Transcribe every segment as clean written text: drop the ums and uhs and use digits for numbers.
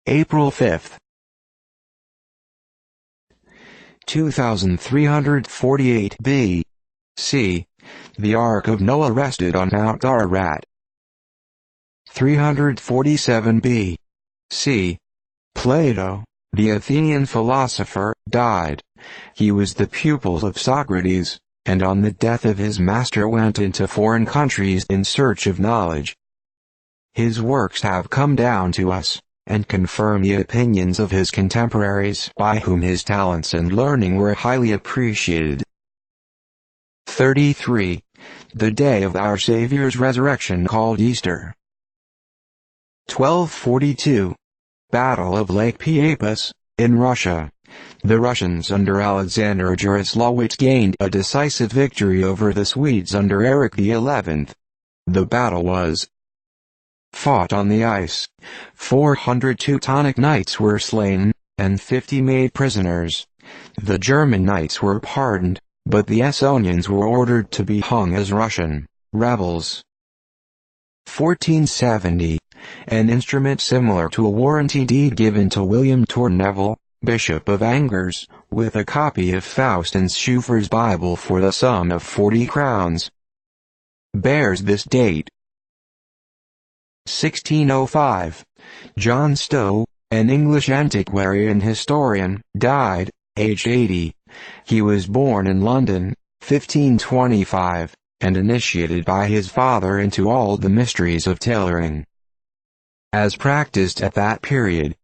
April 5th. 2348 B.C. The Ark of Noah rested on Mount Ararat. 347 B.C. Plato, the Athenian philosopher, died. He was the pupil of Socrates, and on the death of his master went into foreign countries in search of knowledge. His works have come down to us, and confirm the opinions of his contemporaries by whom his talents and learning were highly appreciated. 33. The day of our Saviour's resurrection called Easter. 1242. Battle of Lake Peipus, in Russia. The Russians under Alexander Jarislowicz gained a decisive victory over the Swedes under Eric XI. The battle was fought on the ice. 400 Teutonic knights were slain, and 50 made prisoners. The German knights were pardoned, but the Estonians were ordered to be hung as Russian rebels. 1470. An instrument similar to a warranty deed given to William Tourneville, Bishop of Angers, with a copy of Faust and Schufer's Bible for the sum of 40 crowns, bears this date. 1605. John Stowe, an English antiquary and historian, died, aged 80. He was born in London, 1525, and initiated by his father into all the mysteries of tailoring, as practiced at that period.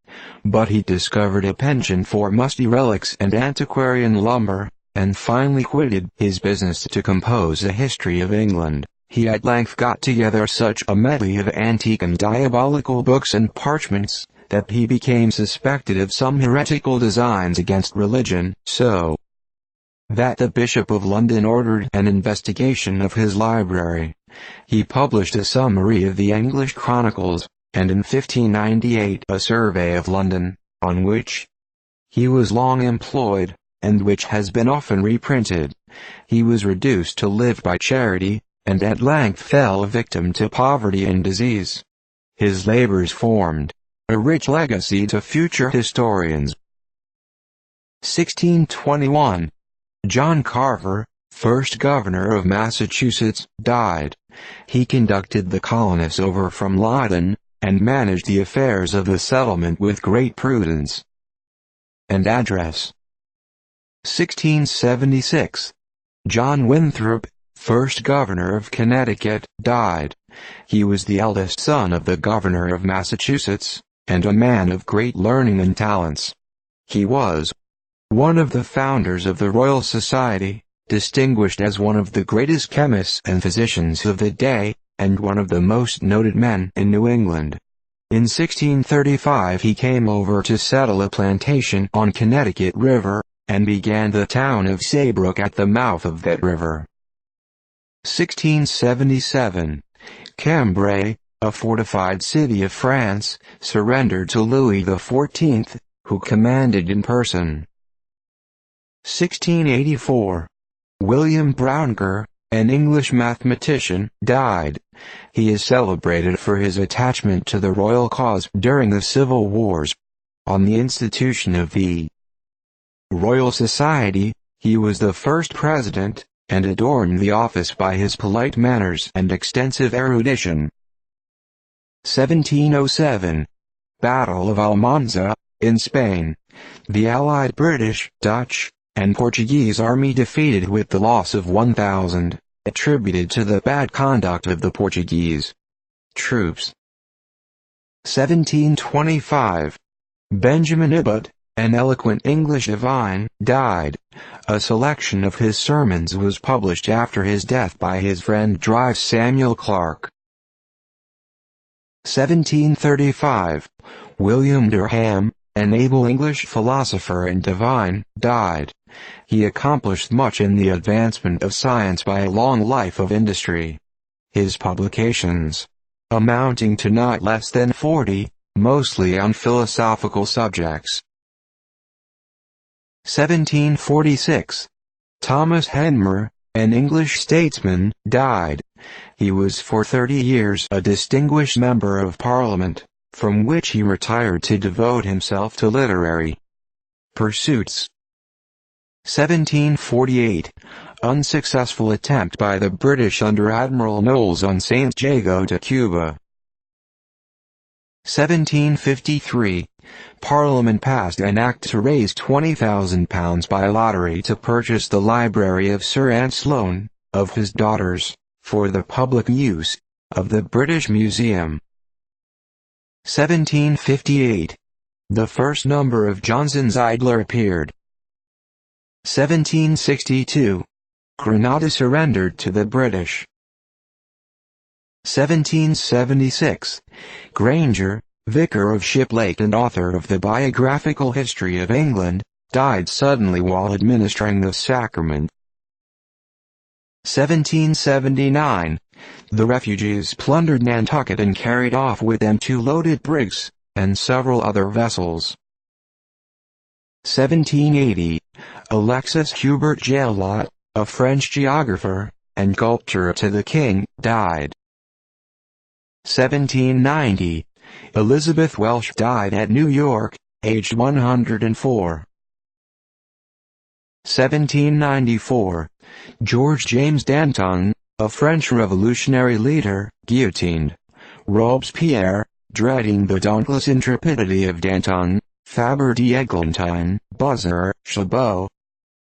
But he discovered a penchant for musty relics and antiquarian lumber, and finally quitted his business to compose a history of England. He at length got together such a medley of antique and diabolical books and parchments, that he became suspected of some heretical designs against religion, so that the Bishop of London ordered an investigation of his library. He published a summary of the English Chronicles, and in 1598 a survey of London, on which he was long employed, and which has been often reprinted. He was reduced to live by charity, and at length fell a victim to poverty and disease. His labors formed a rich legacy to future historians. 1621. John Carver, first governor of Massachusetts, died. He conducted the colonists over from Leyden, and managed the affairs of the settlement with great prudence and address. 1676. John Winthrop, first governor of Connecticut, died. He was the eldest son of the governor of Massachusetts, and a man of great learning and talents. He was one of the founders of the Royal Society, distinguished as one of the greatest chemists and physicians of the day, and one of the most noted men in New England. In 1635 he came over to settle a plantation on Connecticut River, and began the town of Saybrook at the mouth of that river. 1677. Cambrai, a fortified city of France, surrendered to Louis XIV, who commanded in person. 1684. William Brouncker, an English mathematician, died. He is celebrated for his attachment to the royal cause during the civil wars. On the institution of the Royal Society, he was the first president, and adorned the office by his polite manners and extensive erudition. 1707. Battle of Almanza, in Spain. The allied British, Dutch, and Portuguese army defeated with the loss of 1,000, attributed to the bad conduct of the Portuguese troops. 1725. Benjamin Ibbot, an eloquent English divine, died. A selection of his sermons was published after his death by his friend Drive Samuel Clarke. 1735. William Derham, an able English philosopher and divine, died. He accomplished much in the advancement of science by a long life of industry. His publications, amounting to not less than 40, mostly on philosophical subjects. 1746. Thomas Henmer, an English statesman, died. He was for 30 years a distinguished member of Parliament. from which he retired to devote himself to literary pursuits. 1748. Unsuccessful attempt by the British under Admiral Knowles on St. Jago to Cuba. 1753. Parliament passed an act to raise £20,000 by lottery to purchase the library of Sir Anne Sloane, of his daughters, for the public use of the British Museum. 1758. The first number of Johnson's Idler appeared. 1762. Grenada surrendered to the British. 1776. Granger, vicar of Shiplake and author of the Biographical History of England, died suddenly while administering the sacrament. 1779. The refugees plundered Nantucket and carried off with them 2 loaded brigs, and several other vessels. 1780. Alexis Hubert Jaillot, a French geographer and sculptor to the king, died. 1790. Elizabeth Welsh died at New York, aged 104. 1794. George James Danton, a French revolutionary leader, guillotined. Robespierre, dreading the dauntless intrepidity of Danton, Fabre d'Eglantine, Buzzer, Chabot,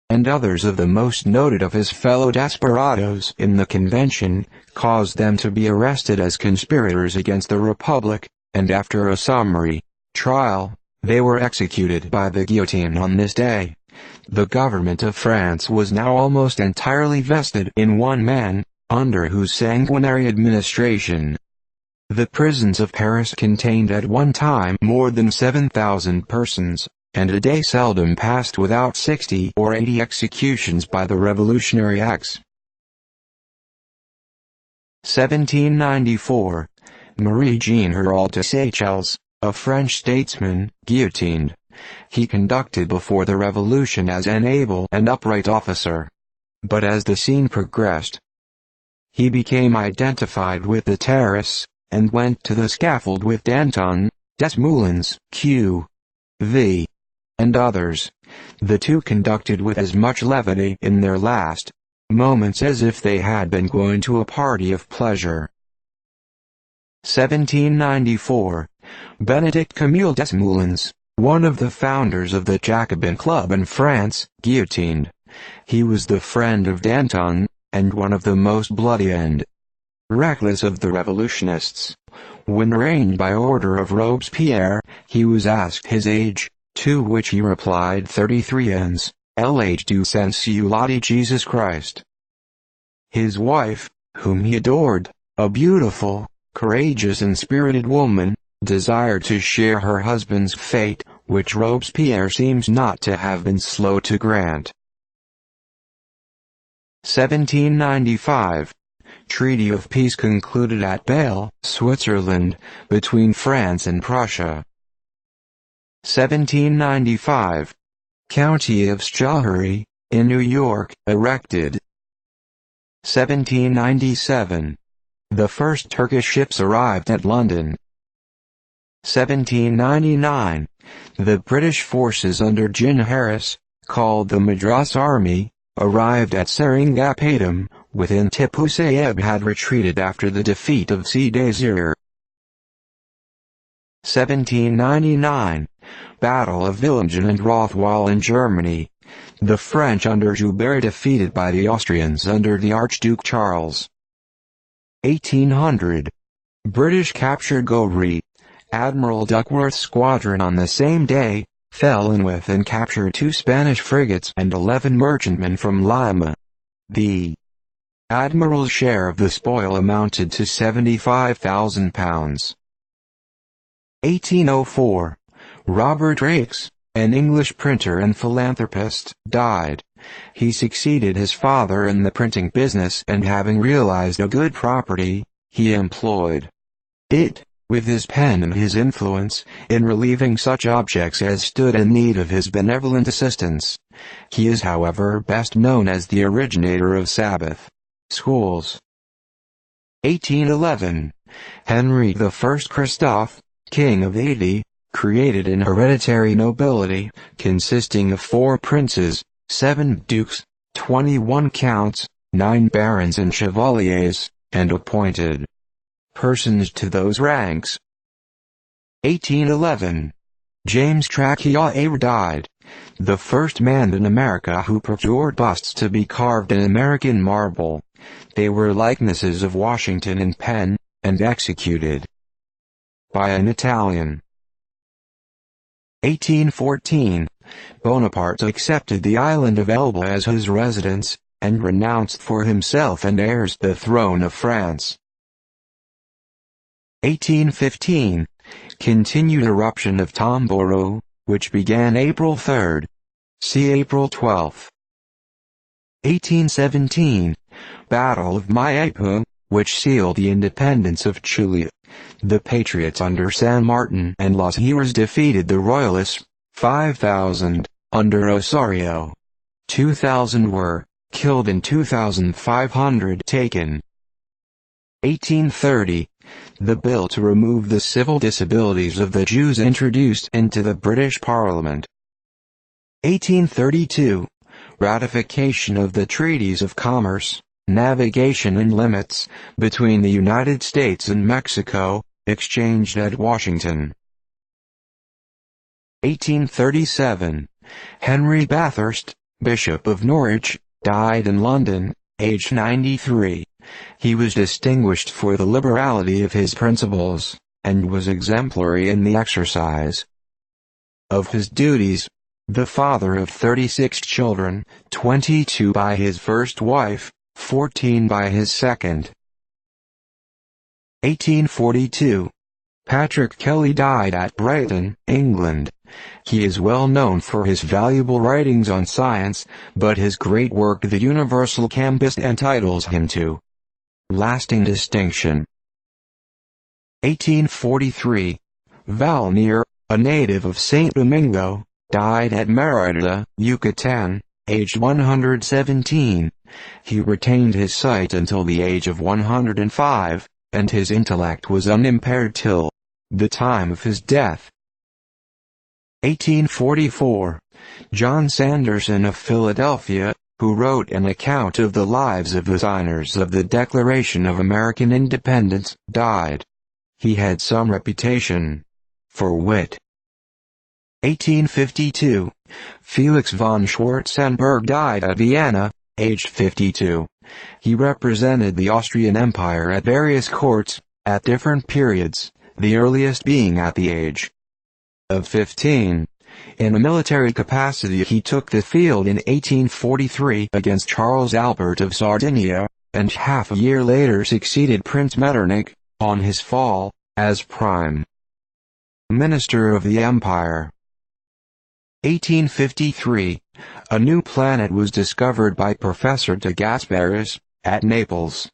and others of the most noted of his fellow desperadoes in the convention, caused them to be arrested as conspirators against the Republic, and after a summary trial, they were executed by the guillotine on this day. The government of France was now almost entirely vested in one man, under whose sanguinary administration the prisons of Paris contained at one time more than 7,000 persons, and a day seldom passed without 60 or 80 executions by the revolutionary axe. 1794. Marie-Jean Hérald de Seychelles, a French statesman, guillotined. He conducted before the revolution as an able and upright officer. But as the scene progressed, he became identified with the terrorists, and went to the scaffold with Danton, Desmoulins, Q.V., and others. The two conducted with as much levity in their last moments as if they had been going to a party of pleasure. 1794. Benedict Camille Desmoulins, one of the founders of the Jacobin Club in France, guillotined. He was the friend of Danton, and one of the most bloody and reckless of the revolutionists. When arraigned by order of Robespierre, he was asked his age, to which he replied 33 ans, l'âge du Saint-Eulalie Jesus Christ. His wife, whom he adored, a beautiful, courageous and spirited woman, desired to share her husband's fate, which Robespierre seems not to have been slow to grant. 1795. Treaty of peace concluded at Bâle, Switzerland, between France and Prussia. 1795. County of Schoharie, in New York, erected. 1797. The first Turkish ships arrived at London. 1799. The British forces under Jin Harris, called the Madras Army, arrived at Seringapatam, within Tipu Saib had retreated after the defeat of Cdazir. 1799. Battle of Villingen and Rothwall in Germany. The French under Joubert defeated by the Austrians under the Archduke Charles. 1800. British captured Goree. Admiral Duckworth's squadron on the same day fell in with and captured 2 Spanish frigates and 11 merchantmen from Lima. The admiral's share of the spoil amounted to £75,000. 1804. Robert Raikes, an English printer and philanthropist, died. He succeeded his father in the printing business, and having realized a good property, he employed it, with his pen and his influence, in relieving such objects as stood in need of his benevolent assistance. He is however best known as the originator of Sabbath schools. 1811. Henry I Christophe, king of 80, created an hereditary nobility, consisting of 4 princes, 7 dukes, 21 counts, 9 barons and chevaliers, and appointed persons to those ranks. 1811. James Trachea died, the first man in America who procured busts to be carved in American marble. They were likenesses of Washington in pen, and executed by an Italian. 1814. Bonaparte accepted the island of Elba as his residence, and renounced for himself and heirs the throne of France. 1815. Continued eruption of Tomboro, which began April 3. See April 12. 1817. Battle of Mayapo, which sealed the independence of Chile. The patriots under San Martin and Los Heras defeated the royalists, 5,000, under Osorio. 2,000 were killed and 2,500 taken. 1830. The bill to remove the civil disabilities of the Jews introduced into the British Parliament. 1832. Ratification of the Treaties of Commerce, Navigation and Limits, between the United States and Mexico, exchanged at Washington. 1837. Henry Bathurst, Bishop of Norwich, died in London, aged 93. He was distinguished for the liberality of his principles, and was exemplary in the exercise of his duties. The father of 36 children, 22 by his first wife, 14 by his second. 1842. Patrick Kelly died at Brighton, England. He is well known for his valuable writings on science, but his great work The Universal Canvas entitles him to lasting distinction. 1843. Valnier, a native of St. Domingo, died at Mérida, Yucatan, aged 117. He retained his sight until the age of 105, and his intellect was unimpaired till the time of his death. 1844. John Sanderson of Philadelphia, who wrote an account of the lives of the signers of the Declaration of American Independence, died. He had some reputation for wit. 1852. Felix von Schwarzenberg died at Vienna, aged 52. He represented the Austrian Empire at various courts, at different periods, the earliest being at the age of 15. In a military capacity he took the field in 1843 against Charles Albert of Sardinia, and half a year later succeeded Prince Metternich, on his fall, as Prime Minister of the Empire. 1853. A new planet was discovered by Professor de Gasperis, at Naples.